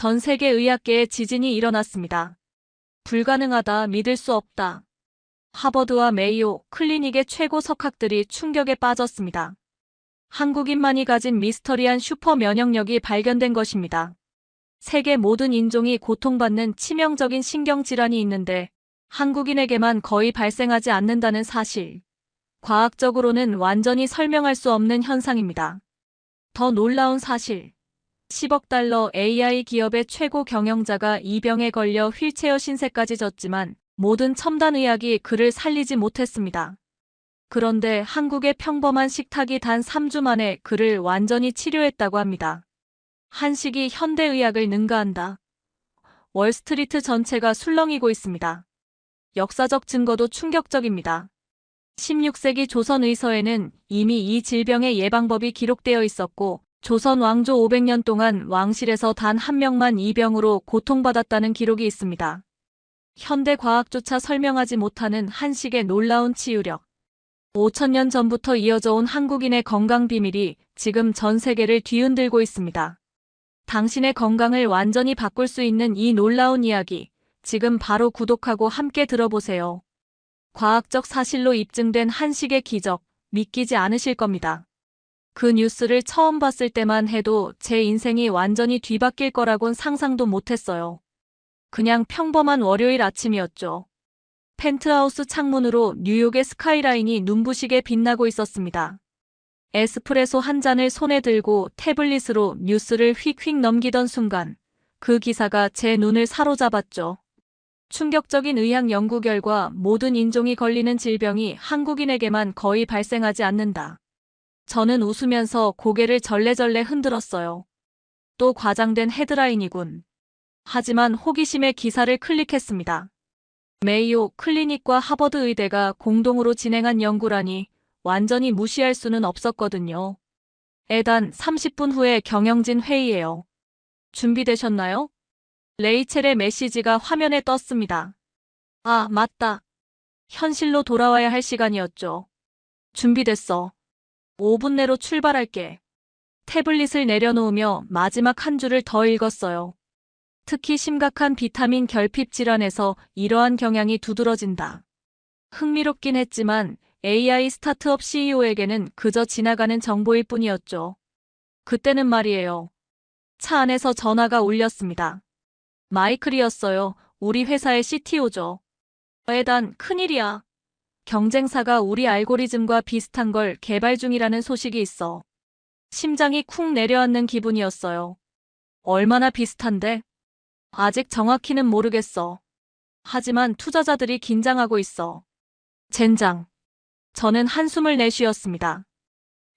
전 세계 의학계에 지진이 일어났습니다. 불가능하다, 믿을 수 없다. 하버드와 메이오 클리닉의 최고 석학들이 충격에 빠졌습니다. 한국인만이 가진 미스터리한 슈퍼 면역력이 발견된 것입니다. 세계 모든 인종이 고통받는 치명적인 신경질환이 있는데 한국인에게만 거의 발생하지 않는다는 사실. 과학적으로는 완전히 설명할 수 없는 현상입니다. 더 놀라운 사실. 10억 달러 AI 기업의 최고 경영자가 이 병에 걸려 휠체어 신세까지 졌지만 모든 첨단 의학이 그를 살리지 못했습니다. 그런데 한국의 평범한 식탁이 단 3주 만에 그를 완전히 치료했다고 합니다. 한식이 현대의학을 능가한다. 월스트리트 전체가 술렁이고 있습니다. 역사적 증거도 충격적입니다. 16세기 조선 의서에는 이미 이 질병의 예방법이 기록되어 있었고 조선 왕조 500년 동안 왕실에서 단 한 명만 이 병으로 고통받았다는 기록이 있습니다. 현대 과학조차 설명하지 못하는 한식의 놀라운 치유력. 5천년 전부터 이어져 온 한국인의 건강 비밀이 지금 전 세계를 뒤흔들고 있습니다. 당신의 건강을 완전히 바꿀 수 있는 이 놀라운 이야기, 지금 바로 구독하고 함께 들어보세요. 과학적 사실로 입증된 한식의 기적, 믿기지 않으실 겁니다. 그 뉴스를 처음 봤을 때만 해도 제 인생이 완전히 뒤바뀔 거라곤 상상도 못했어요. 그냥 평범한 월요일 아침이었죠. 펜트하우스 창문으로 뉴욕의 스카이라인이 눈부시게 빛나고 있었습니다. 에스프레소 한 잔을 손에 들고 태블릿으로 뉴스를 휙휙 넘기던 순간 그 기사가 제 눈을 사로잡았죠. 충격적인 의학 연구 결과 모든 인종이 걸리는 질병이 한국인에게만 거의 발생하지 않는다. 저는 웃으면서 고개를 절레절레 흔들었어요. 또 과장된 헤드라인이군. 하지만 호기심에 기사를 클릭했습니다. 메이오 클리닉과 하버드 의대가 공동으로 진행한 연구라니 완전히 무시할 수는 없었거든요. 애단 30분 후에 경영진 회의예요. 준비되셨나요? 레이첼의 메시지가 화면에 떴습니다. 아, 맞다. 현실로 돌아와야 할 시간이었죠. 준비됐어. 5분 내로 출발할게. 태블릿을 내려놓으며 마지막 한 줄을 더 읽었어요. 특히 심각한 비타민 결핍 질환에서 이러한 경향이 두드러진다. 흥미롭긴 했지만 AI 스타트업 CEO에게는 그저 지나가는 정보일 뿐이었죠. 그때는 말이에요. 차 안에서 전화가 울렸습니다. 마이클이었어요. 우리 회사의 CTO죠. 애단, 큰일이야. 경쟁사가 우리 알고리즘과 비슷한 걸 개발 중이라는 소식이 있어. 심장이 쿵 내려앉는 기분이었어요. 얼마나 비슷한데? 아직 정확히는 모르겠어. 하지만 투자자들이 긴장하고 있어. 젠장. 저는 한숨을 내쉬었습니다.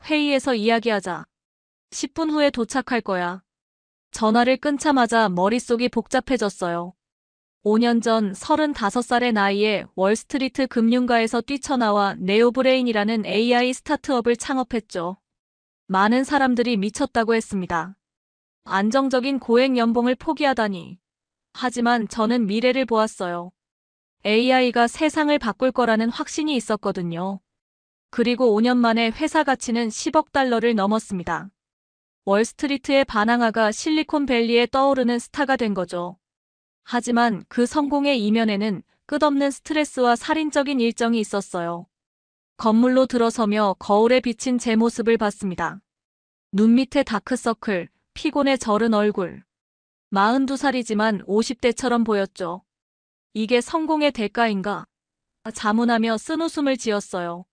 회의에서 이야기하자. 10분 후에 도착할 거야. 전화를 끊자마자 머릿속이 복잡해졌어요. 5년 전 35살의 나이에 월스트리트 금융가에서 뛰쳐나와 네오브레인이라는 AI 스타트업을 창업했죠. 많은 사람들이 미쳤다고 했습니다. 안정적인 고액 연봉을 포기하다니. 하지만 저는 미래를 보았어요. AI가 세상을 바꿀 거라는 확신이 있었거든요. 그리고 5년 만에 회사 가치는 10억 달러를 넘었습니다. 월스트리트의 바나나가 실리콘밸리에 떠오르는 스타가 된 거죠. 하지만 그 성공의 이면에는 끝없는 스트레스와 살인적인 일정이 있었어요. 건물로 들어서며 거울에 비친 제 모습을 봤습니다. 눈 밑에 다크서클, 피곤에 절은 얼굴. 42살이지만 50대처럼 보였죠. 이게 성공의 대가인가? 자문하며 쓴웃음을 지었어요.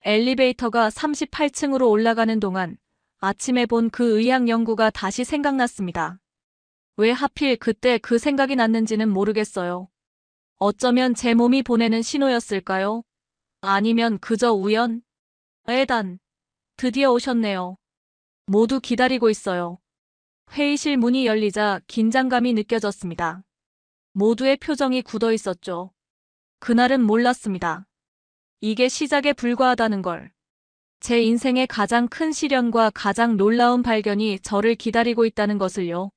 엘리베이터가 38층으로 올라가는 동안 아침에 본 그 의학 연구가 다시 생각났습니다. 왜 하필 그때 그 생각이 났는지는 모르겠어요. 어쩌면 제 몸이 보내는 신호였을까요? 아니면 그저 우연? 애단, 드디어 오셨네요. 모두 기다리고 있어요. 회의실 문이 열리자 긴장감이 느껴졌습니다. 모두의 표정이 굳어 있었죠. 그날은 몰랐습니다. 이게 시작에 불과하다는 걸. 제 인생의 가장 큰 시련과 가장 놀라운 발견이 저를 기다리고 있다는 것을요.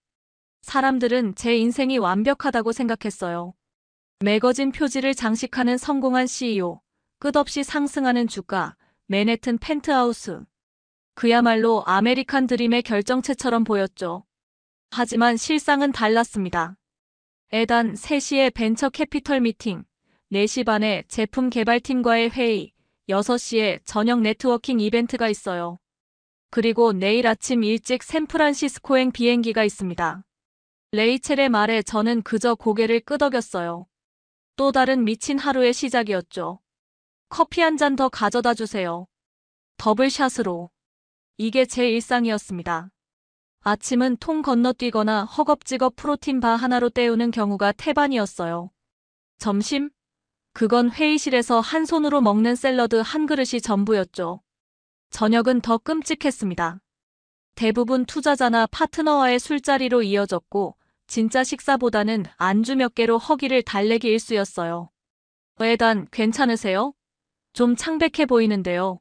사람들은 제 인생이 완벽하다고 생각했어요. 매거진 표지를 장식하는 성공한 CEO, 끝없이 상승하는 주가, 맨해튼 펜트하우스. 그야말로 아메리칸 드림의 결정체처럼 보였죠. 하지만 실상은 달랐습니다. 애단 3시에 벤처 캐피털 미팅, 4시 반에 제품 개발팀과의 회의, 6시에 저녁 네트워킹 이벤트가 있어요. 그리고 내일 아침 일찍 샌프란시스코행 비행기가 있습니다. 레이첼의 말에 저는 그저 고개를 끄덕였어요. 또 다른 미친 하루의 시작이었죠. 커피 한 잔 더 가져다 주세요. 더블샷으로. 이게 제 일상이었습니다. 아침은 통 건너뛰거나 허겁지겁 프로틴 바 하나로 때우는 경우가 태반이었어요. 점심? 그건 회의실에서 한 손으로 먹는 샐러드 한 그릇이 전부였죠. 저녁은 더 끔찍했습니다. 대부분 투자자나 파트너와의 술자리로 이어졌고 진짜 식사보다는 안주 몇 개로 허기를 달래기 일쑤였어요. 애단 괜찮으세요? 좀 창백해 보이는데요.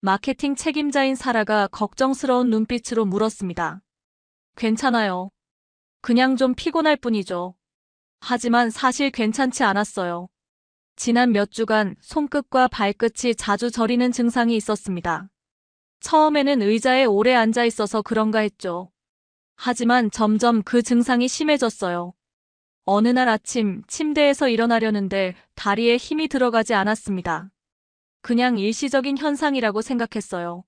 마케팅 책임자인 사라가 걱정스러운 눈빛으로 물었습니다. 괜찮아요. 그냥 좀 피곤할 뿐이죠. 하지만 사실 괜찮지 않았어요. 지난 몇 주간 손끝과 발끝이 자주 저리는 증상이 있었습니다. 처음에는 의자에 오래 앉아 있어서 그런가 했죠. 하지만 점점 그 증상이 심해졌어요. 어느 날 아침 침대에서 일어나려는데 다리에 힘이 들어가지 않았습니다. 그냥 일시적인 현상이라고 생각했어요.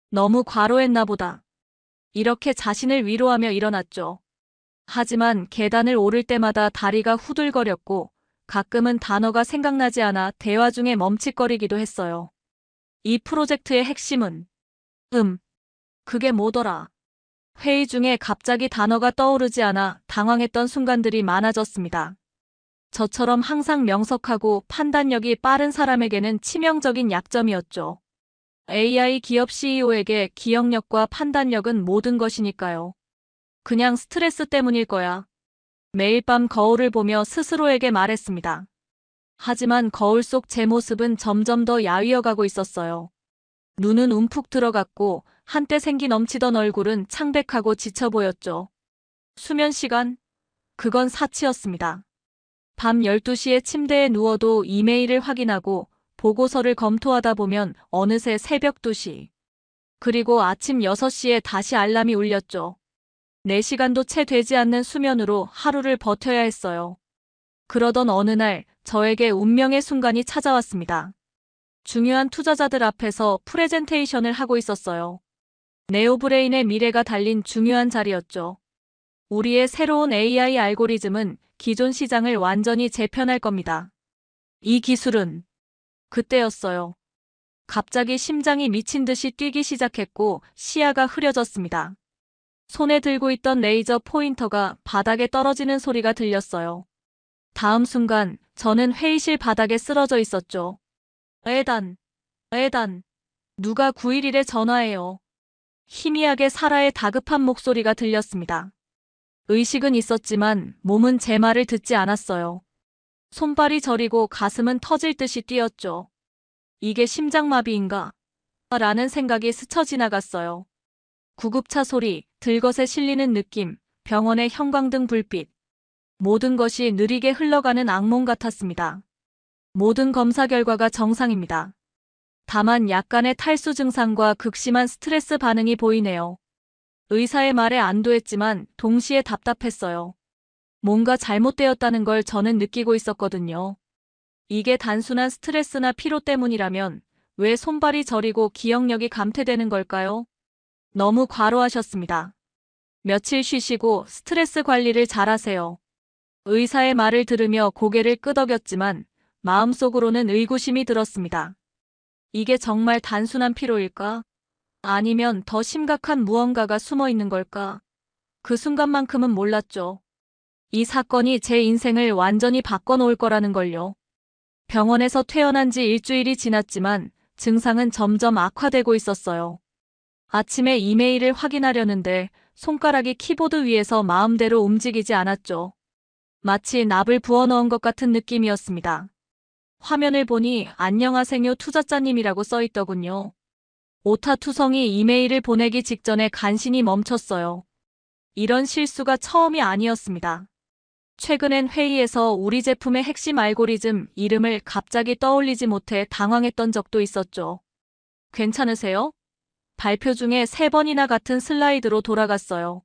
너무 과로했나 보다. 이렇게 자신을 위로하며 일어났죠. 하지만 계단을 오를 때마다 다리가 후들거렸고 가끔은 단어가 생각나지 않아 대화 중에 멈칫거리기도 했어요. 이 프로젝트의 핵심은 그게 뭐더라. 회의 중에 갑자기 단어가 떠오르지 않아 당황했던 순간들이 많아졌습니다. 저처럼 항상 명석하고 판단력이 빠른 사람에게는 치명적인 약점이었죠. AI 기업 CEO에게 기억력과 판단력은 모든 것이니까요. 그냥 스트레스 때문일 거야. 매일 밤 거울을 보며 스스로에게 말했습니다. 하지만 거울 속 제 모습은 점점 더 야위어가고 있었어요. 눈은 움푹 들어갔고 한때 생기 넘치던 얼굴은 창백하고 지쳐 보였죠. 수면 시간? 그건 사치였습니다. 밤 12시에 침대에 누워도 이메일을 확인하고 보고서를 검토하다 보면 어느새 새벽 2시. 그리고 아침 6시에 다시 알람이 울렸죠. 4시간도 채 되지 않는 수면으로 하루를 버텨야 했어요. 그러던 어느 날 저에게 운명의 순간이 찾아왔습니다. 중요한 투자자들 앞에서 프레젠테이션을 하고 있었어요. 네오브레인의 미래가 달린 중요한 자리였죠. 우리의 새로운 AI 알고리즘은 기존 시장을 완전히 재편할 겁니다. 이 기술은 그때였어요. 갑자기 심장이 미친 듯이 뛰기 시작했고 시야가 흐려졌습니다. 손에 들고 있던 레이저 포인터가 바닥에 떨어지는 소리가 들렸어요. 다음 순간 저는 회의실 바닥에 쓰러져 있었죠. 에단, 누가 911에 전화해요. 희미하게 사라의 다급한 목소리가 들렸습니다. 의식은 있었지만 몸은 제 말을 듣지 않았어요. 손발이 저리고 가슴은 터질 듯이 뛰었죠. 이게 심장마비인가? 라는 생각이 스쳐 지나갔어요. 구급차 소리, 들것에 실리는 느낌, 병원의 형광등 불빛. 모든 것이 느리게 흘러가는 악몽 같았습니다. 모든 검사 결과가 정상입니다. 다만 약간의 탈수 증상과 극심한 스트레스 반응이 보이네요. 의사의 말에 안도했지만 동시에 답답했어요. 뭔가 잘못되었다는 걸 저는 느끼고 있었거든요. 이게 단순한 스트레스나 피로 때문이라면 왜 손발이 저리고 기억력이 감퇴되는 걸까요? 너무 과로하셨습니다. 며칠 쉬시고 스트레스 관리를 잘하세요. 의사의 말을 들으며 고개를 끄덕였지만 마음속으로는 의구심이 들었습니다. 이게 정말 단순한 피로일까? 아니면 더 심각한 무언가가 숨어 있는 걸까? 그 순간만큼은 몰랐죠. 이 사건이 제 인생을 완전히 바꿔놓을 거라는 걸요. 병원에서 퇴원한 지 일주일이 지났지만 증상은 점점 악화되고 있었어요. 아침에 이메일을 확인하려는데 손가락이 키보드 위에서 마음대로 움직이지 않았죠. 마치 납을 부어넣은 것 같은 느낌이었습니다. 화면을 보니 안녕하세요 투자자님이라고 써있더군요. 오타투성이 이메일을 보내기 직전에 간신히 멈췄어요. 이런 실수가 처음이 아니었습니다. 최근엔 회의에서 우리 제품의 핵심 알고리즘 이름을 갑자기 떠올리지 못해 당황했던 적도 있었죠. 괜찮으세요? 발표 중에 3번이나 같은 슬라이드로 돌아갔어요.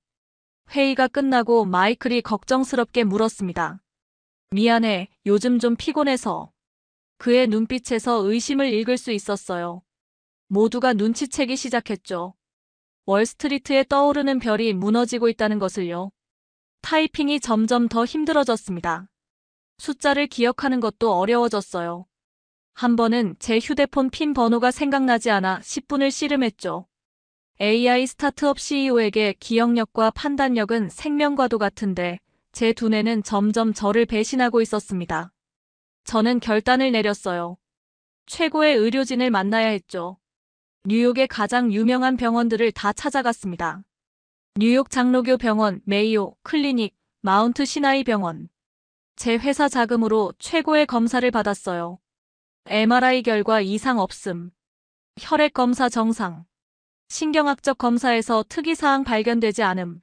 회의가 끝나고 마이클이 걱정스럽게 물었습니다. 미안해, 요즘 좀 피곤해서. 그의 눈빛에서 의심을 읽을 수 있었어요. 모두가 눈치채기 시작했죠. 월스트리트에 떠오르는 별이 무너지고 있다는 것을요. 타이핑이 점점 더 힘들어졌습니다. 숫자를 기억하는 것도 어려워졌어요. 한 번은 제 휴대폰 핀 번호가 생각나지 않아 10분을 씨름했죠. AI 스타트업 CEO에게 기억력과 판단력은 생명과도 같은데 제 두뇌는 점점 저를 배신하고 있었습니다. 저는 결단을 내렸어요. 최고의 의료진을 만나야 했죠. 뉴욕의 가장 유명한 병원들을 다 찾아갔습니다. 뉴욕 장로교 병원, 메이오, 클리닉, 마운트 시나이 병원. 제 회사 자금으로 최고의 검사를 받았어요. MRI 결과 이상 없음. 혈액 검사 정상. 신경학적 검사에서 특이사항 발견되지 않음.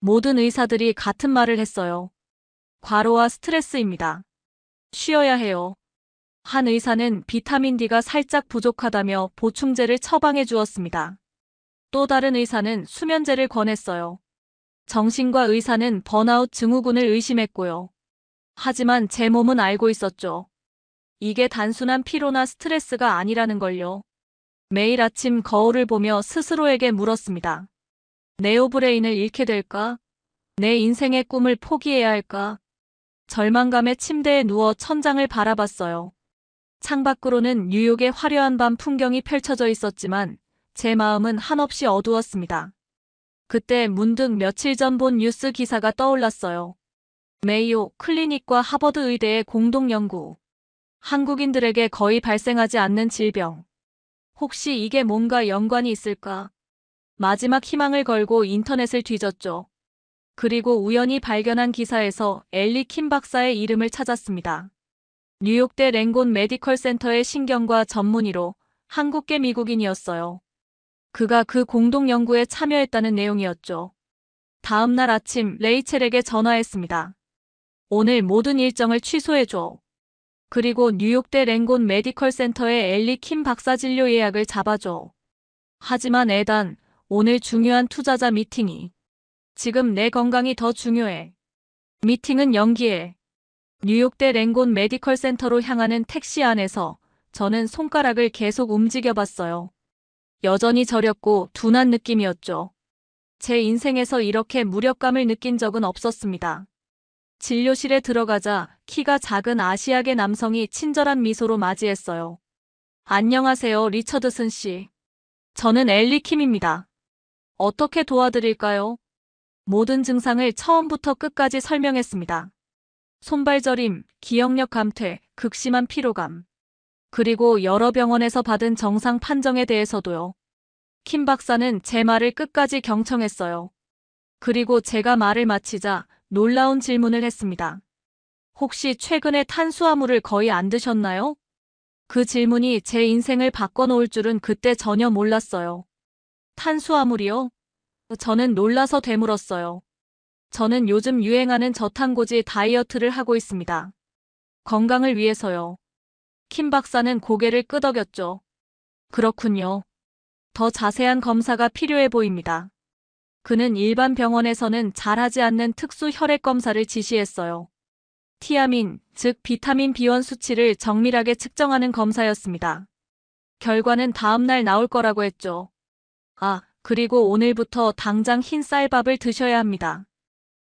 모든 의사들이 같은 말을 했어요. 과로와 스트레스입니다. 쉬어야 해요. 한 의사는 비타민 D가 살짝 부족하다며 보충제를 처방해 주었습니다. 또 다른 의사는 수면제를 권했어요. 정신과 의사는 번아웃 증후군을 의심했고요. 하지만 제 몸은 알고 있었죠. 이게 단순한 피로나 스트레스가 아니라는 걸요. 매일 아침 거울을 보며 스스로에게 물었습니다. 네오브레인을 잃게 될까? 내 인생의 꿈을 포기해야 할까? 절망감에 침대에 누워 천장을 바라봤어요. 창밖으로는 뉴욕의 화려한 밤 풍경이 펼쳐져 있었지만 제 마음은 한없이 어두웠습니다. 그때 문득 며칠 전 본 뉴스 기사가 떠올랐어요. 메이오 클리닉과 하버드 의대의 공동 연구. 한국인들에게 거의 발생하지 않는 질병. 혹시 이게 뭔가 연관이 있을까? 마지막 희망을 걸고 인터넷을 뒤졌죠. 그리고 우연히 발견한 기사에서 엘리 킴 박사의 이름을 찾았습니다. 뉴욕대 랭곤 메디컬 센터의 신경과 전문의로 한국계 미국인이었어요. 그가 그 공동 연구에 참여했다는 내용이었죠. 다음 날 아침 레이첼에게 전화했습니다. 오늘 모든 일정을 취소해줘. 그리고 뉴욕대 랭곤 메디컬 센터의 엘리 킴 박사 진료 예약을 잡아줘. 하지만 에단, 오늘 중요한 투자자 미팅이. 지금 내 건강이 더 중요해. 미팅은 연기해. 뉴욕대 랭곤 메디컬 센터로 향하는 택시 안에서 저는 손가락을 계속 움직여봤어요. 여전히 저렸고 둔한 느낌이었죠. 제 인생에서 이렇게 무력감을 느낀 적은 없었습니다. 진료실에 들어가자 키가 작은 아시아계 남성이 친절한 미소로 맞이했어요. 안녕하세요, 리처드슨 씨. 저는 엘리 킴입니다. 어떻게 도와드릴까요? 모든 증상을 처음부터 끝까지 설명했습니다. 손발저림, 기억력 감퇴, 극심한 피로감. 그리고 여러 병원에서 받은 정상 판정에 대해서도요. 킴 박사는 제 말을 끝까지 경청했어요. 그리고 제가 말을 마치자 놀라운 질문을 했습니다. 혹시 최근에 탄수화물을 거의 안 드셨나요? 그 질문이 제 인생을 바꿔놓을 줄은 그때 전혀 몰랐어요. 탄수화물이요? 저는 놀라서 되물었어요. 저는 요즘 유행하는 저탄고지 다이어트를 하고 있습니다. 건강을 위해서요. 킴 박사는 고개를 끄덕였죠. 그렇군요. 더 자세한 검사가 필요해 보입니다. 그는 일반 병원에서는 잘하지 않는 특수 혈액 검사를 지시했어요. 티아민, 즉 비타민 B1 수치를 정밀하게 측정하는 검사였습니다. 결과는 다음 날 나올 거라고 했죠. 아, 그리고 오늘부터 당장 흰 쌀밥을 드셔야 합니다.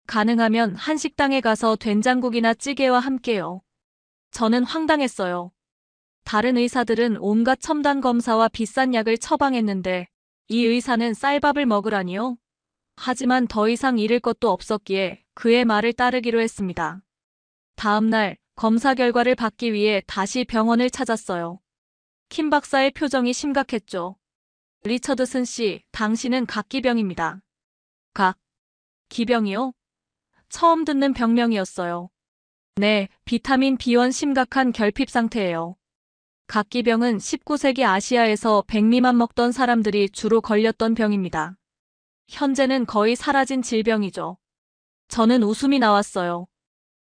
가능하면 한식당에 가서 된장국이나 찌개와 함께요. 저는 황당했어요. 다른 의사들은 온갖 첨단 검사와 비싼 약을 처방했는데 이 의사는 쌀밥을 먹으라니요? 하지만 더 이상 잃을 것도 없었기에 그의 말을 따르기로 했습니다. 다음 날 검사 결과를 받기 위해 다시 병원을 찾았어요. 킴 박사의 표정이 심각했죠. 리처드슨 씨, 당신은 각기병입니다. 기병이요? 처음 듣는 병명이었어요. 네, 비타민 B1 심각한 결핍 상태예요. 각기병은 19세기 아시아에서 100 미만 먹던 사람들이 주로 걸렸던 병입니다. 현재는 거의 사라진 질병이죠. 저는 웃음이 나왔어요.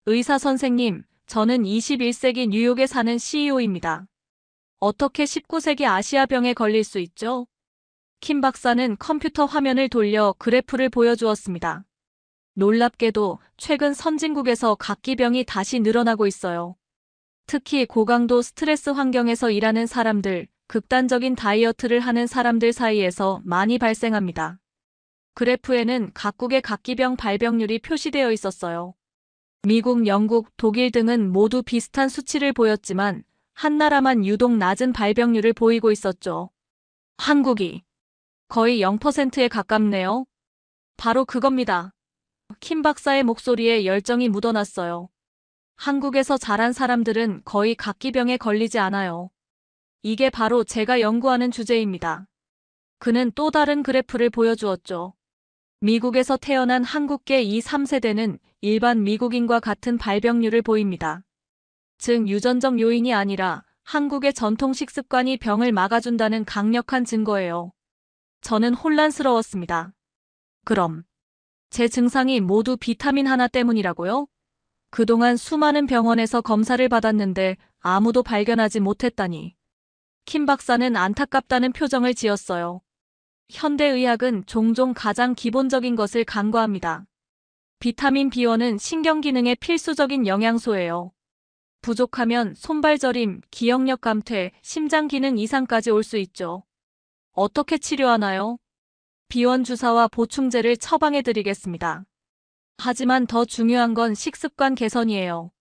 의사 선생님, 저는 21세기 뉴욕에 사는 CEO입니다. 어떻게 19세기 아시아병에 걸릴 수 있죠? 킴 박사는 컴퓨터 화면을 돌려 그래프를 보여주었습니다. 놀랍게도 최근 선진국에서 각기병이 다시 늘어나고 있어요. 특히 고강도 스트레스 환경에서 일하는 사람들, 극단적인 다이어트를 하는 사람들 사이에서 많이 발생합니다. 그래프에는 각국의 각기병 발병률이 표시되어 있었어요. 미국, 영국, 독일 등은 모두 비슷한 수치를 보였지만 한 나라만 유독 낮은 발병률을 보이고 있었죠. 한국이 거의 0%에 가깝네요. 바로 그겁니다. 킴 박사의 목소리에 열정이 묻어났어요. 한국에서 자란 사람들은 거의 각기병에 걸리지 않아요. 이게 바로 제가 연구하는 주제입니다. 그는 또 다른 그래프를 보여주었죠. 미국에서 태어난 한국계 2, 3세대는 일반 미국인과 같은 발병률을 보입니다. 즉 유전적 요인이 아니라 한국의 전통 식습관이 병을 막아준다는 강력한 증거예요. 저는 혼란스러웠습니다. 그럼 제 증상이 모두 비타민 하나 때문이라고요? 그동안 수많은 병원에서 검사를 받았는데 아무도 발견하지 못했다니. 킴 박사는 안타깝다는 표정을 지었어요. 현대의학은 종종 가장 기본적인 것을 간과합니다. 비타민 B1은 신경기능의 필수적인 영양소예요. 부족하면 손발저림, 기억력 감퇴, 심장기능 이상까지 올 수 있죠. 어떻게 치료하나요? B1 주사와 보충제를 처방해드리겠습니다. 하지만 더 중요한 건 식습관 개선이에요.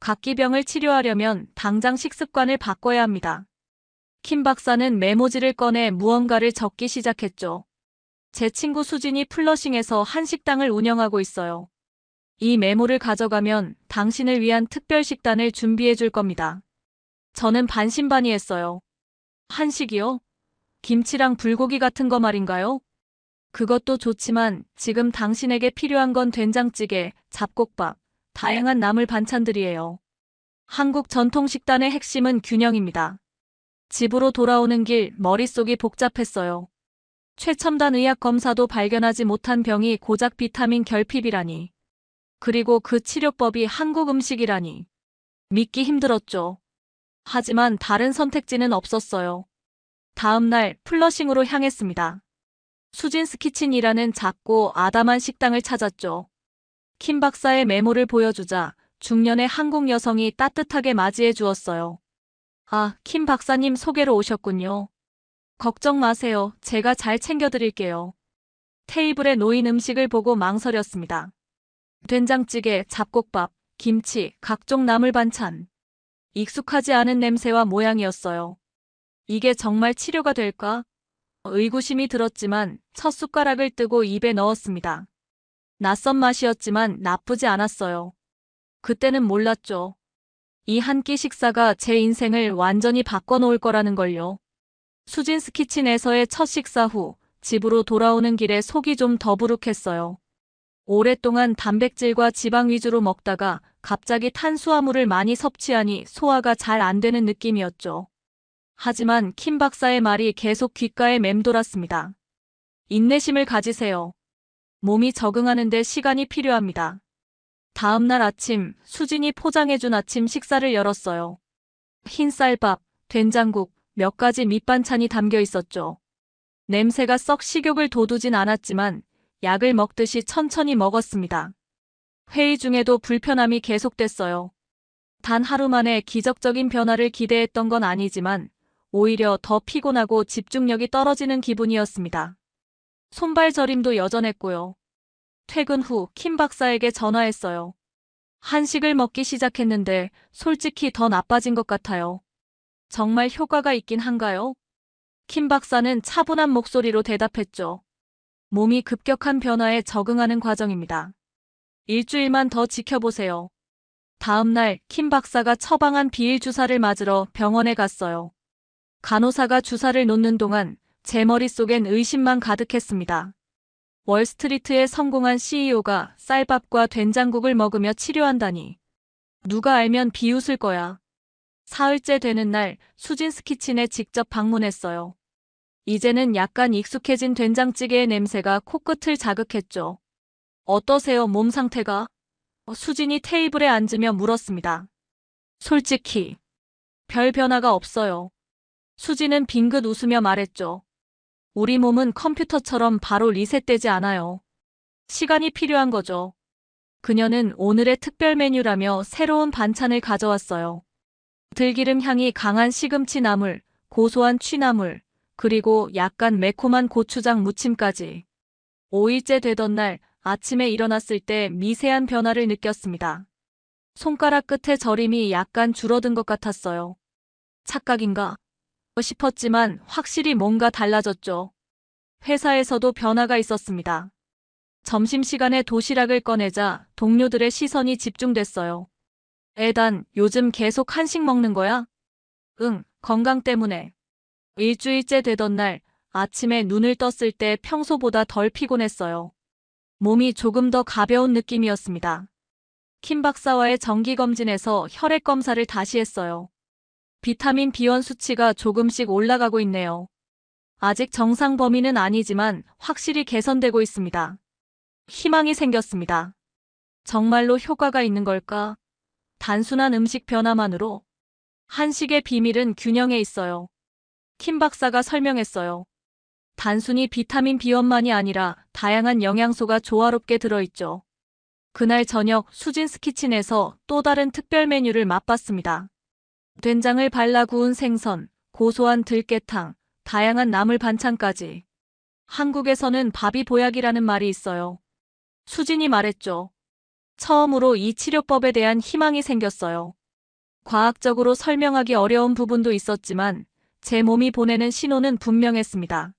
각기병을 치료하려면 당장 식습관을 바꿔야 합니다. 킴 박사는 메모지를 꺼내 무언가를 적기 시작했죠. 제 친구 수진이 플러싱에서 한식당을 운영하고 있어요. 이 메모를 가져가면 당신을 위한 특별 식단을 준비해 줄 겁니다. 저는 반신반의했어요. 한식이요? 김치랑 불고기 같은 거 말인가요? 그것도 좋지만 지금 당신에게 필요한 건 된장찌개, 잡곡밥, 다양한 나물 반찬들이에요. 한국 전통 식단의 핵심은 균형입니다. 집으로 돌아오는 길 머릿속이 복잡했어요. 최첨단 의학 검사도 발견하지 못한 병이 고작 비타민 결핍이라니. 그리고 그 치료법이 한국 음식이라니. 믿기 힘들었죠. 하지만 다른 선택지는 없었어요. 다음 날 플러싱으로 향했습니다. 수진스 키친이라는 작고 아담한 식당을 찾았죠. 킴 박사의 메모를 보여주자 중년의 한국 여성이 따뜻하게 맞이해 주었어요. 아, 킴 박사님 소개로 오셨군요. 걱정 마세요. 제가 잘 챙겨드릴게요. 테이블에 놓인 음식을 보고 망설였습니다. 된장찌개, 잡곡밥, 김치, 각종 나물 반찬. 익숙하지 않은 냄새와 모양이었어요. 이게 정말 치료가 될까? 의구심이 들었지만 첫 숟가락을 뜨고 입에 넣었습니다. 낯선 맛이었지만 나쁘지 않았어요. 그때는 몰랐죠. 이 한 끼 식사가 제 인생을 완전히 바꿔놓을 거라는 걸요. 수진스 키친에서의 첫 식사 후 집으로 돌아오는 길에 속이 좀 더부룩했어요. 오랫동안 단백질과 지방 위주로 먹다가 갑자기 탄수화물을 많이 섭취하니 소화가 잘 안 되는 느낌이었죠. 하지만 킴 박사의 말이 계속 귓가에 맴돌았습니다. 인내심을 가지세요. 몸이 적응하는데 시간이 필요합니다. 다음 날 아침 수진이 포장해준 아침 식사를 열었어요. 흰쌀밥, 된장국, 몇 가지 밑반찬이 담겨 있었죠. 냄새가 썩 식욕을 돋우진 않았지만 약을 먹듯이 천천히 먹었습니다. 회의 중에도 불편함이 계속됐어요. 단 하루 만에 기적적인 변화를 기대했던 건 아니지만 오히려 더 피곤하고 집중력이 떨어지는 기분이었습니다. 손발 저림도 여전했고요. 퇴근 후 킴 박사에게 전화했어요. 한식을 먹기 시작했는데 솔직히 더 나빠진 것 같아요. 정말 효과가 있긴 한가요? 킴 박사는 차분한 목소리로 대답했죠. 몸이 급격한 변화에 적응하는 과정입니다. 일주일만 더 지켜보세요. 다음 날 킴 박사가 처방한 비일 주사를 맞으러 병원에 갔어요. 간호사가 주사를 놓는 동안 제 머릿속엔 의심만 가득했습니다. 월스트리트의 성공한 CEO가 쌀밥과 된장국을 먹으며 치료한다니. 누가 알면 비웃을 거야. 사흘째 되는 날 수진스 키친에 직접 방문했어요. 이제는 약간 익숙해진 된장찌개의 냄새가 코끝을 자극했죠. 어떠세요, 몸 상태가? 수진이 테이블에 앉으며 물었습니다. 솔직히 별 변화가 없어요. 수진은 빙긋 웃으며 말했죠. 우리 몸은 컴퓨터처럼 바로 리셋되지 않아요. 시간이 필요한 거죠. 그녀는 오늘의 특별 메뉴라며 새로운 반찬을 가져왔어요. 들기름 향이 강한 시금치 나물, 고소한 취나물, 그리고 약간 매콤한 고추장 무침까지. 5일째 되던 날 아침에 일어났을 때 미세한 변화를 느꼈습니다. 손가락 끝에 저림이 약간 줄어든 것 같았어요. 착각인가 싶었지만 확실히 뭔가 달라졌죠. 회사에서도 변화가 있었습니다. 점심시간에 도시락을 꺼내자 동료들의 시선이 집중됐어요. 에단, 요즘 계속 한식 먹는 거야? 응, 건강 때문에. 일주일째 되던 날 아침에 눈을 떴을 때 평소보다 덜 피곤했어요. 몸이 조금 더 가벼운 느낌이었습니다. 킴 박사와의 정기검진에서 혈액 검사를 다시 했어요. 비타민 B1 수치가 조금씩 올라가고 있네요. 아직 정상 범위는 아니지만 확실히 개선되고 있습니다. 희망이 생겼습니다. 정말로 효과가 있는 걸까? 단순한 음식 변화만으로? 한식의 비밀은 균형에 있어요. 킴 박사가 설명했어요. 단순히 비타민 B원만이 아니라 다양한 영양소가 조화롭게 들어있죠. 그날 저녁 수진스 키친에서 또 다른 특별 메뉴를 맛봤습니다. 된장을 발라 구운 생선, 고소한 들깨탕, 다양한 나물 반찬까지. 한국에서는 밥이 보약이라는 말이 있어요. 수진이 말했죠. 처음으로 이 치료법에 대한 희망이 생겼어요. 과학적으로 설명하기 어려운 부분도 있었지만 제 몸이 보내는 신호는 분명했습니다.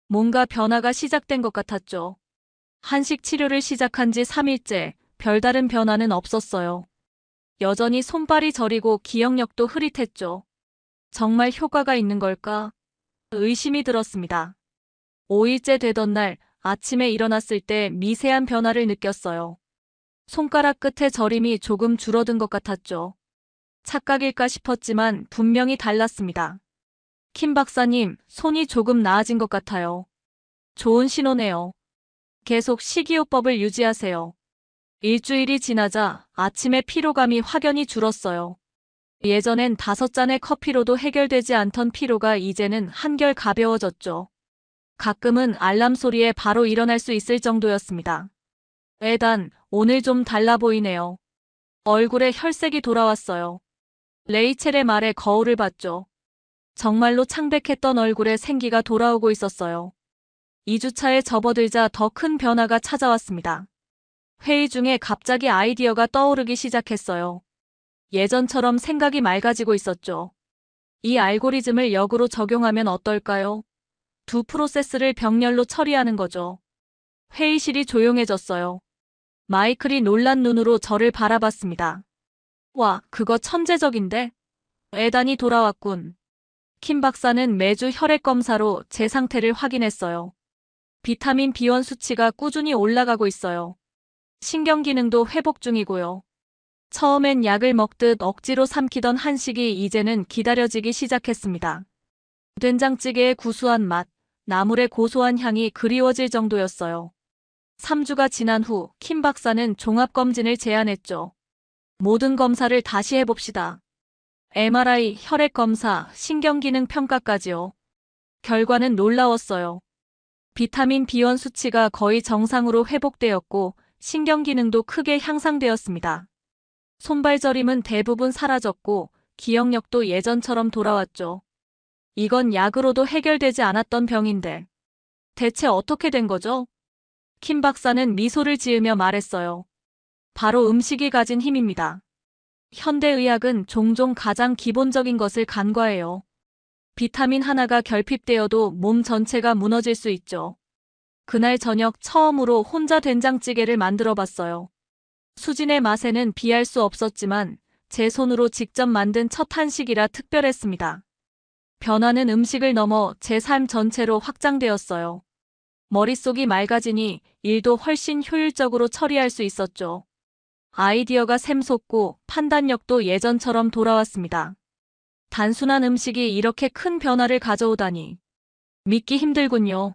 뭔가 변화가 시작된 것 같았죠. 한식 치료를 시작한 지 3일째, 별다른 변화는 없었어요. 여전히 손발이 저리고 기억력도 흐릿했죠. 정말 효과가 있는 걸까? 의심이 들었습니다. 5일째 되던 날 아침에 일어났을 때 미세한 변화를 느꼈어요. 손가락 끝에 저림이 조금 줄어든 것 같았죠. 착각일까 싶었지만 분명히 달랐습니다. 킴 박사님, 손이 조금 나아진 것 같아요. 좋은 신호네요. 계속 식이요법을 유지하세요. 일주일이 지나자 아침에 피로감이 확연히 줄었어요. 예전엔 5잔의 커피로도 해결되지 않던 피로가 이제는 한결 가벼워졌죠. 가끔은 알람 소리에 바로 일어날 수 있을 정도였습니다. 에단, 오늘 좀 달라 보이네요. 얼굴에 혈색이 돌아왔어요. 레이첼의 말에 거울을 봤죠. 정말로 창백했던 얼굴에 생기가 돌아오고 있었어요. 2주차에 접어들자 더 큰 변화가 찾아왔습니다. 회의 중에 갑자기 아이디어가 떠오르기 시작했어요. 예전처럼 생각이 맑아지고 있었죠. 이 알고리즘을 역으로 적용하면 어떨까요? 두 프로세스를 병렬로 처리하는 거죠. 회의실이 조용해졌어요. 마이클이 놀란 눈으로 저를 바라봤습니다. 와, 그거 천재적인데? 에단이 돌아왔군. 킴 박사는 매주 혈액 검사로 제 상태를 확인했어요. 비타민 B1 수치가 꾸준히 올라가고 있어요. 신경 기능도 회복 중이고요. 처음엔 약을 먹듯 억지로 삼키던 한식이 이제는 기다려지기 시작했습니다. 된장찌개의 구수한 맛, 나물의 고소한 향이 그리워질 정도였어요. 3주가 지난 후 킴 박사는 종합검진을 제안했죠. 모든 검사를 다시 해봅시다. MRI, 혈액 검사, 신경기능 평가까지요. 결과는 놀라웠어요. 비타민 B1 수치가 거의 정상으로 회복되었고 신경기능도 크게 향상되었습니다. 손발 저림은 대부분 사라졌고 기억력도 예전처럼 돌아왔죠. 이건 약으로도 해결되지 않았던 병인데 대체 어떻게 된 거죠? 킴 박사는 미소를 지으며 말했어요. 바로 음식이 가진 힘입니다. 현대의학은 종종 가장 기본적인 것을 간과해요. 비타민 하나가 결핍되어도 몸 전체가 무너질 수 있죠. 그날 저녁 처음으로 혼자 된장찌개를 만들어 봤어요. 수진의 맛에는 비할 수 없었지만 제 손으로 직접 만든 첫 한식이라 특별했습니다. 변화는 음식을 넘어 제 삶 전체로 확장되었어요. 머릿속이 맑아지니 일도 훨씬 효율적으로 처리할 수 있었죠. 아이디어가 샘솟고 판단력도 예전처럼 돌아왔습니다. 단순한 음식이 이렇게 큰 변화를 가져오다니. 믿기 힘들군요.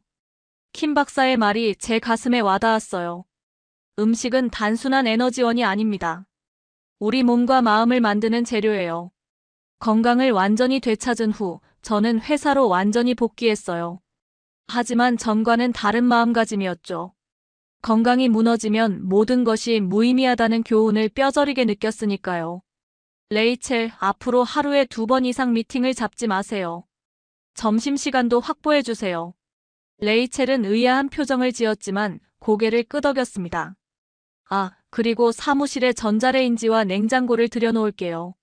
킴 박사의 말이 제 가슴에 와닿았어요. 음식은 단순한 에너지원이 아닙니다. 우리 몸과 마음을 만드는 재료예요. 건강을 완전히 되찾은 후 저는 회사로 완전히 복귀했어요. 하지만 전과는 다른 마음가짐이었죠. 건강이 무너지면 모든 것이 무의미하다는 교훈을 뼈저리게 느꼈으니까요. 레이첼, 앞으로 하루에 2번 이상 미팅을 잡지 마세요. 점심시간도 확보해주세요. 레이첼은 의아한 표정을 지었지만 고개를 끄덕였습니다. 아, 그리고 사무실에 전자레인지와 냉장고를 들여놓을게요.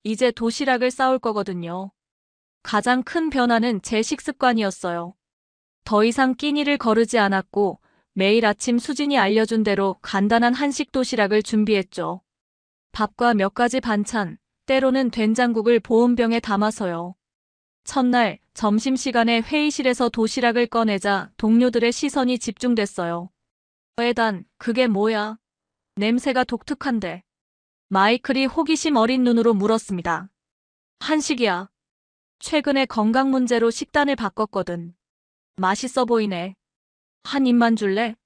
이제 도시락을 싸올 거거든요. 가장 큰 변화는 제 식습관이었어요. 더 이상 끼니를 거르지 않았고 매일 아침 수진이 알려준 대로 간단한 한식 도시락을 준비했죠. 밥과 몇 가지 반찬, 때로는 된장국을 보온병에 담아서요. 첫날 점심시간에 회의실에서 도시락을 꺼내자 동료들의 시선이 집중됐어요. 에단, 그게 뭐야? 냄새가 독특한데. 마이클이 호기심 어린 눈으로 물었습니다. 한식이야. 최근에 건강 문제로 식단을 바꿨거든. 맛있어 보이네. 한 입만 줄래?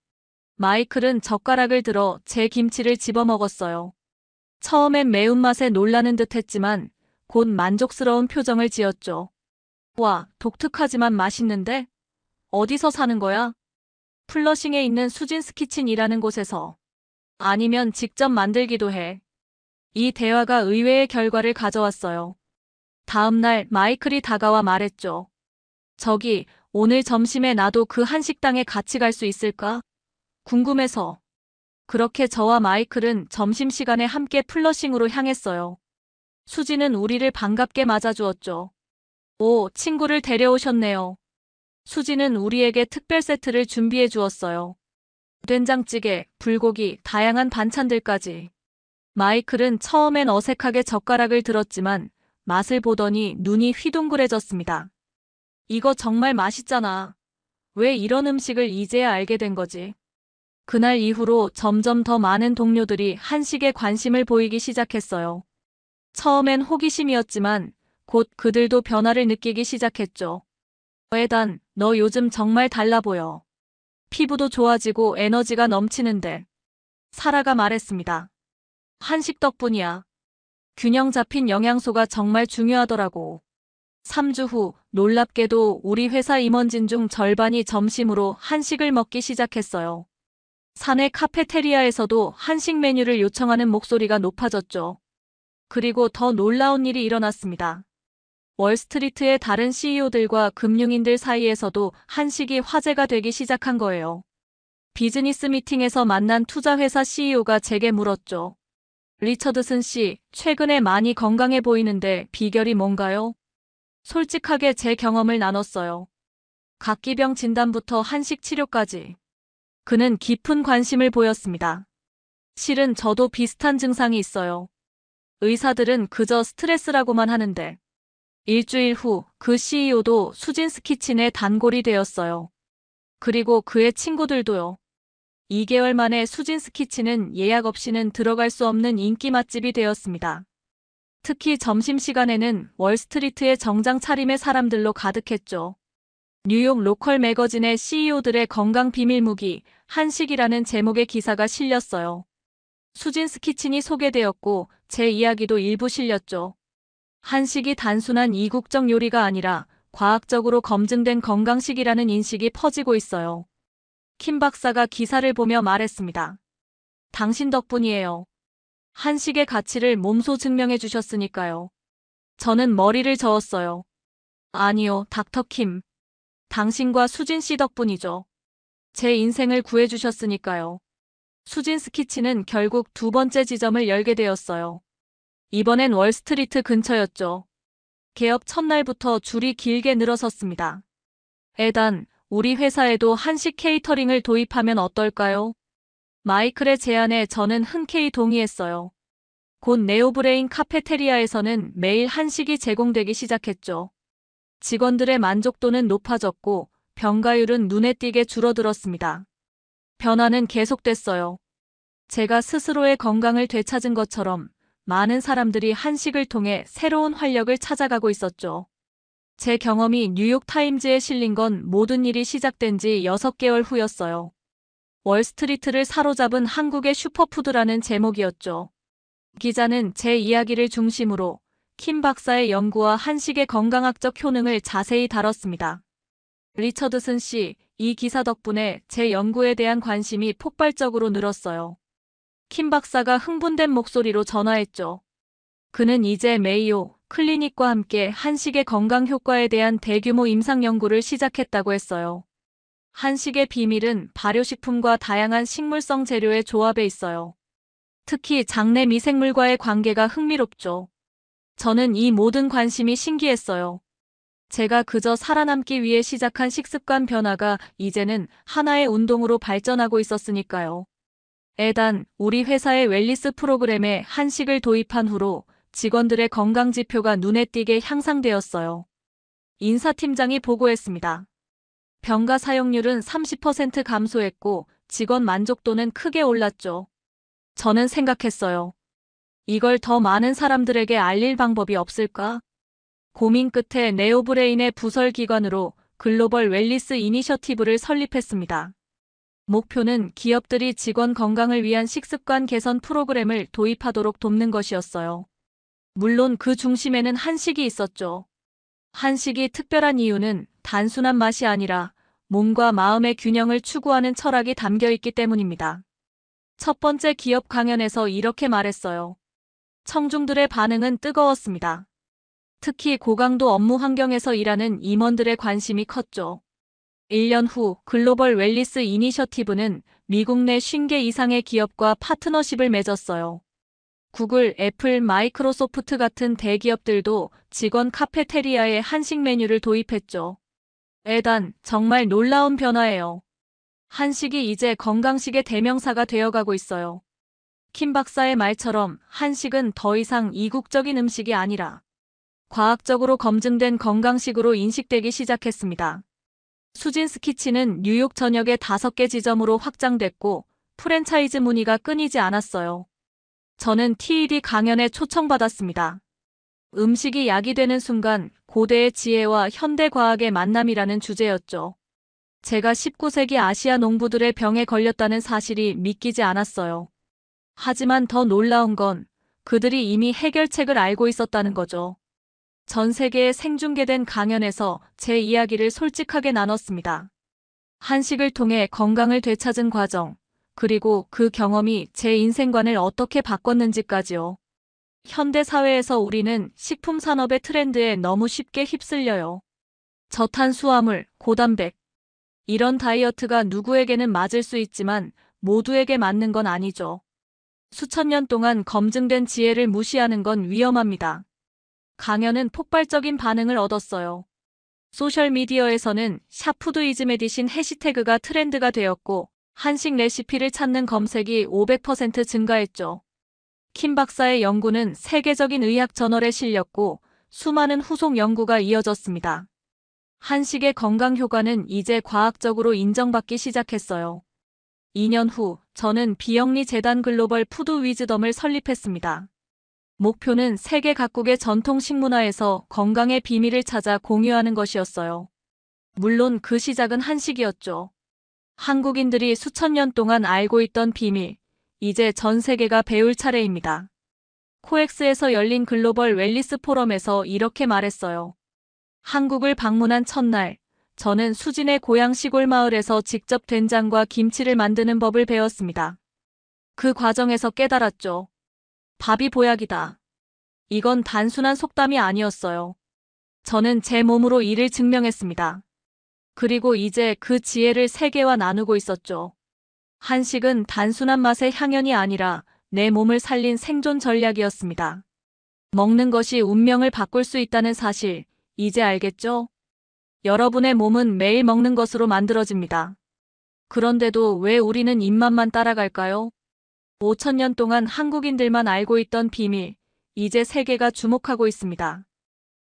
마이클은 젓가락을 들어 제 김치를 집어먹었어요. 처음엔 매운맛에 놀라는 듯 했지만 곧 만족스러운 표정을 지었죠. 와, 독특하지만 맛있는데? 어디서 사는 거야? 플러싱에 있는 수진스 키친이라는 곳에서. 아니면 직접 만들기도 해. 이 대화가 의외의 결과를 가져왔어요. 다음 날 마이클이 다가와 말했죠. 저기, 오늘 점심에 나도 그 한식당에 같이 갈 수 있을까? 궁금해서. 그렇게 저와 마이클은 점심시간에 함께 플러싱으로 향했어요. 수지는 우리를 반갑게 맞아주었죠. 오, 친구를 데려오셨네요. 수지는 우리에게 특별 세트를 준비해 주었어요. 된장찌개, 불고기, 다양한 반찬들까지. 마이클은 처음엔 어색하게 젓가락을 들었지만 맛을 보더니 눈이 휘둥그레졌습니다. 이거 정말 맛있잖아. 왜 이런 음식을 이제야 알게 된 거지? 그날 이후로 점점 더 많은 동료들이 한식에 관심을 보이기 시작했어요. 처음엔 호기심이었지만 곧 그들도 변화를 느끼기 시작했죠. 에단, 너 요즘 정말 달라 보여. 피부도 좋아지고 에너지가 넘치는데. 사라가 말했습니다. 한식 덕분이야. 균형 잡힌 영양소가 정말 중요하더라고. 3주 후 놀랍게도 우리 회사 임원진 중 절반이 점심으로 한식을 먹기 시작했어요. 사내 카페테리아에서도 한식 메뉴를 요청하는 목소리가 높아졌죠. 그리고 더 놀라운 일이 일어났습니다. 월스트리트의 다른 CEO들과 금융인들 사이에서도 한식이 화제가 되기 시작한 거예요. 비즈니스 미팅에서 만난 투자회사 CEO가 제게 물었죠. 리처드슨 씨, 최근에 많이 건강해 보이는데 비결이 뭔가요? 솔직하게 제 경험을 나눴어요. 각기병 진단부터 한식 치료까지. 그는 깊은 관심을 보였습니다. 실은 저도 비슷한 증상이 있어요. 의사들은 그저 스트레스라고만 하는데. 일주일 후 그 CEO도 수진스 키친의 단골이 되었어요. 그리고 그의 친구들도요. 2개월 만에 수진스 키친은 예약 없이는 들어갈 수 없는 인기 맛집이 되었습니다. 특히 점심시간에는 월스트리트의 정장 차림의 사람들로 가득했죠. 뉴욕 로컬 매거진의 CEO들의 건강 비밀 무기, 한식이라는 제목의 기사가 실렸어요. 수진스 키친이 소개되었고 제 이야기도 일부 실렸죠. 한식이 단순한 이국적 요리가 아니라 과학적으로 검증된 건강식이라는 인식이 퍼지고 있어요. 킴 박사가 기사를 보며 말했습니다. 당신 덕분이에요. 한식의 가치를 몸소 증명해 주셨으니까요. 저는 머리를 저었어요. 아니요, 닥터 킴. 당신과 수진 씨 덕분이죠. 제 인생을 구해주셨으니까요. 수진스 키친은 결국 2번째 지점을 열게 되었어요. 이번엔 월스트리트 근처였죠. 개업 첫날부터 줄이 길게 늘어섰습니다. 에단, 우리 회사에도 한식 케이터링을 도입하면 어떨까요? 마이클의 제안에 저는 흔쾌히 동의했어요. 곧 네오브레인 카페테리아에서는 매일 한식이 제공되기 시작했죠. 직원들의 만족도는 높아졌고 병가율은 눈에 띄게 줄어들었습니다. 변화는 계속됐어요. 제가 스스로의 건강을 되찾은 것처럼 많은 사람들이 한식을 통해 새로운 활력을 찾아가고 있었죠. 제 경험이 뉴욕타임즈에 실린 건 모든 일이 시작된 지 6개월 후였어요. 월스트리트를 사로잡은 한국의 슈퍼푸드라는 제목이었죠. 기자는 제 이야기를 중심으로 킴 박사의 연구와 한식의 건강학적 효능을 자세히 다뤘습니다. 리처드슨 씨, 이 기사 덕분에 제 연구에 대한 관심이 폭발적으로 늘었어요. 킴 박사가 흥분된 목소리로 전화했죠. 그는 이제 메이오 클리닉과 함께 한식의 건강 효과에 대한 대규모 임상 연구를 시작했다고 했어요. 한식의 비밀은 발효식품과 다양한 식물성 재료의 조합에 있어요. 특히 장내 미생물과의 관계가 흥미롭죠. 저는 이 모든 관심이 신기했어요. 제가 그저 살아남기 위해 시작한 식습관 변화가 이제는 하나의 운동으로 발전하고 있었으니까요. 우리 회사의 웰니스 프로그램에 한식을 도입한 후로 직원들의 건강 지표가 눈에 띄게 향상되었어요. 인사팀장이 보고했습니다. 병가 사용률은 30% 감소했고 직원 만족도는 크게 올랐죠. 저는 생각했어요. 이걸 더 많은 사람들에게 알릴 방법이 없을까? 고민 끝에 네오브레인의 부설 기관으로 글로벌 웰니스 이니셔티브를 설립했습니다. 목표는 기업들이 직원 건강을 위한 식습관 개선 프로그램을 도입하도록 돕는 것이었어요. 물론 그 중심에는 한식이 있었죠. 한식이 특별한 이유는 단순한 맛이 아니라 몸과 마음의 균형을 추구하는 철학이 담겨 있기 때문입니다. 첫 번째 기업 강연에서 이렇게 말했어요. 청중들의 반응은 뜨거웠습니다. 특히 고강도 업무 환경에서 일하는 임원들의 관심이 컸죠. 1년 후 글로벌 웰니스 이니셔티브는 미국 내 50개 이상의 기업과 파트너십을 맺었어요. 구글, 애플, 마이크로소프트 같은 대기업들도 직원 카페테리아에 한식 메뉴를 도입했죠. 정말 놀라운 변화예요. 한식이 이제 건강식의 대명사가 되어가고 있어요. 킴 박사의 말처럼 한식은 더 이상 이국적인 음식이 아니라 과학적으로 검증된 건강식으로 인식되기 시작했습니다. 수진스키치는 뉴욕 전역의 5개 지점으로 확장됐고 프랜차이즈 문의가 끊이지 않았어요. 저는 TED 강연에 초청받았습니다. 음식이 약이 되는 순간 고대의 지혜와 현대 과학의 만남이라는 주제였죠. 제가 19세기 아시아 농부들의 병에 걸렸다는 사실이 믿기지 않았어요. 하지만 더 놀라운 건 그들이 이미 해결책을 알고 있었다는 거죠. 전 세계에 생중계된 강연에서 제 이야기를 솔직하게 나눴습니다. 한식을 통해 건강을 되찾은 과정, 그리고 그 경험이 제 인생관을 어떻게 바꿨는지까지요. 현대 사회에서 우리는 식품 산업의 트렌드에 너무 쉽게 휩쓸려요. 저탄수화물, 고단백. 이런 다이어트가 누구에게는 맞을 수 있지만 모두에게 맞는 건 아니죠. 수천 년 동안 검증된 지혜를 무시하는 건 위험합니다. 강연은 폭발적인 반응을 얻었어요. 소셜미디어에서는 샤푸드이즈메디신 해시태그가 트렌드가 되었고 한식 레시피를 찾는 검색이 500% 증가했죠. 킴 박사의 연구는 세계적인 의학 저널에 실렸고 수많은 후속 연구가 이어졌습니다. 한식의 건강 효과는 이제 과학적으로 인정받기 시작했어요. 2년 후 저는 비영리 재단 글로벌 푸드 위즈덤을 설립했습니다. 목표는 세계 각국의 전통 식문화에서 건강의 비밀을 찾아 공유하는 것이었어요. 물론 그 시작은 한식이었죠. 한국인들이 수천 년 동안 알고 있던 비밀, 이제 전 세계가 배울 차례입니다. 코엑스에서 열린 글로벌 웰니스 포럼에서 이렇게 말했어요. 한국을 방문한 첫날, 저는 수진의 고향 시골 마을에서 직접 된장과 김치를 만드는 법을 배웠습니다. 그 과정에서 깨달았죠. 밥이 보약이다. 이건 단순한 속담이 아니었어요. 저는 제 몸으로 이를 증명했습니다. 그리고 이제 그 지혜를 세계와 나누고 있었죠. 한식은 단순한 맛의 향연이 아니라 내 몸을 살린 생존 전략이었습니다. 먹는 것이 운명을 바꿀 수 있다는 사실, 이제 알겠죠? 여러분의 몸은 매일 먹는 것으로 만들어집니다. 그런데도 왜 우리는 입맛만 따라갈까요? 5,000년 동안 한국인들만 알고 있던 비밀, 이제 세계가 주목하고 있습니다.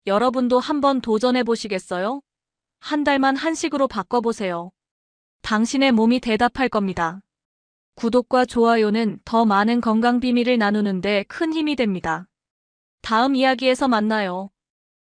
여러분도 한번 도전해 보시겠어요? 한 달만 한식으로 바꿔보세요. 당신의 몸이 대답할 겁니다. 구독과 좋아요는 더 많은 건강 비밀을 나누는데 큰 힘이 됩니다. 다음 이야기에서 만나요.